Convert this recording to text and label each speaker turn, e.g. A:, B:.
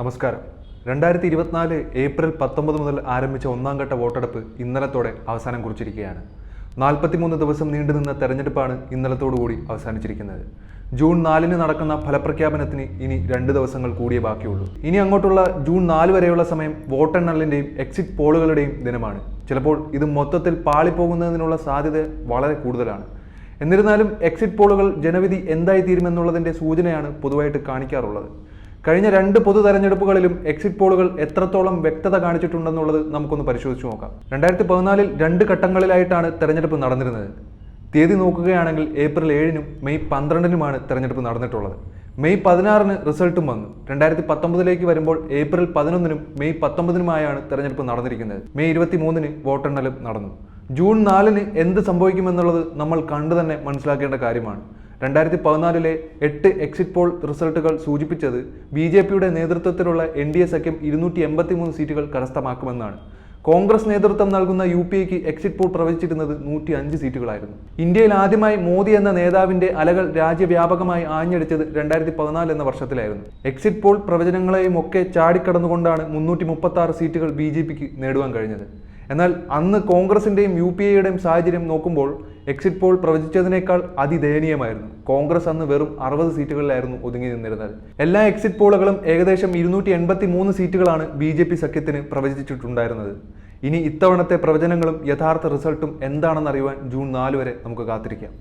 A: നമസ്കാരം. 2024 ഏപ്രിൽ 19 മുതൽ ആരംഭിച്ച ഒന്നാം ഘട്ട വോട്ടെടുപ്പ് ഇന്നലത്തോടെ അവസാനം കുറിച്ചിരിക്കുകയാണ്. 43 ദിവസം നീണ്ടുനിന്ന തെരഞ്ഞെടുപ്പാണ് ഇന്നലത്തോടുകൂടി അവസാനിച്ചിരിക്കുന്നത്. ജൂൺ 4-ന് നടക്കുന്ന ഫലപ്രഖ്യാപനത്തിന് ഇനി 2 ദിവസങ്ങൾ കൂടിയേ ബാക്കിയുള്ളൂ. ഇനി അങ്ങോട്ടുള്ള ജൂൺ 4 വരെയുള്ള സമയം വോട്ടെണ്ണലിൻ്റെയും എക്സിറ്റ് പോളുകളുടെയും ദിനമാണ്. ചിലപ്പോൾ ഇത് മൊത്തത്തിൽ പാളിപ്പോകുന്നതിനുള്ള സാധ്യത വളരെ കൂടുതലാണ്. എന്നിരുന്നാലും എക്സിറ്റ് പോളുകൾ ജനവിധി എന്തായിത്തീരുമെന്നുള്ളതിൻ്റെ സൂചനയാണ് പൊതുവായിട്ട് കാണിക്കാറുള്ളത്. കഴിഞ്ഞ 2 പൊതു തെരഞ്ഞെടുപ്പുകളിലും എക്സിറ്റ് പോളുകൾ എത്രത്തോളം വ്യക്തത കാണിച്ചിട്ടുണ്ടെന്നുള്ളത് നമുക്കൊന്ന് പരിശോധിച്ച് നോക്കാം. 2014-ൽ 2 ഘട്ടങ്ങളിലായിട്ടാണ് തെരഞ്ഞെടുപ്പ് നടന്നിരുന്നത്. തീയതി നോക്കുകയാണെങ്കിൽ ഏപ്രിൽ 7-നും മെയ് 12-നുമാണ് തെരഞ്ഞെടുപ്പ് നടന്നിട്ടുള്ളത്. മെയ് 16-ന് റിസൾട്ടും വന്നു. 2019-ലേക്ക് വരുമ്പോൾ ഏപ്രിൽ 11-നും മെയ് 19-നുമായാണ് തെരഞ്ഞെടുപ്പ് നടന്നിരിക്കുന്നത്. മെയ് 23-ന് വോട്ടെണ്ണലും നടന്നു. ജൂൺ 4-ന് എന്ത് സംഭവിക്കുമെന്നുള്ളത് നമ്മൾ കണ്ടു തന്നെ മനസ്സിലാക്കേണ്ട കാര്യമാണ്. 2014-ലെ 8 എക്സിറ്റ് പോൾ റിസൾട്ടുകൾ സൂചിപ്പിച്ചത് BJPയുടെ നേതൃത്വത്തിലുള്ള NDA സഖ്യം 283 സീറ്റുകൾ കരസ്ഥമാക്കുമെന്നാണ്. കോൺഗ്രസ് നേതൃത്വം നൽകുന്ന UPAക്ക് എക്സിറ്റ് പോൾ പ്രവചിച്ചിരുന്നത് 105 സീറ്റുകളായിരുന്നു. ഇന്ത്യയിൽ ആദ്യമായി മോദി എന്ന നേതാവിന്റെ അലകൾ രാജ്യവ്യാപകമായി ആഞ്ഞടിച്ചത് 2014 എന്ന വർഷത്തിലായിരുന്നു. എക്സിറ്റ് പോൾ പ്രവചനങ്ങളെയും ഒക്കെ ചാടിക്കടന്നുകൊണ്ടാണ് 336 സീറ്റുകൾ BJPക്ക് നേടുവാൻ കഴിഞ്ഞത്. എന്നാൽ അന്ന് കോൺഗ്രസിന്റെയും UPAയുടെയും സാഹചര്യം നോക്കുമ്പോൾ എക്സിറ്റ് പോൾ പ്രവചിച്ചതിനേക്കാൾ അതിദയനീയമായിരുന്നു. കോൺഗ്രസ് അന്ന് വെറും 60 സീറ്റുകളിലായിരുന്നു ഒതുങ്ങി നിന്നിരുന്നത്. എല്ലാ എക്സിറ്റ് പോളുകളും ഏകദേശം 283 സീറ്റുകളാണ് BJP സഖ്യത്തിന് പ്രവചിച്ചിട്ടുണ്ടായിരുന്നത്. ഇനി ഇത്തവണത്തെ പ്രവചനങ്ങളും യഥാർത്ഥ റിസൾട്ടും എന്താണെന്നറിയുവാൻ ജൂൺ 4 വരെ നമുക്ക് കാത്തിരിക്കാം.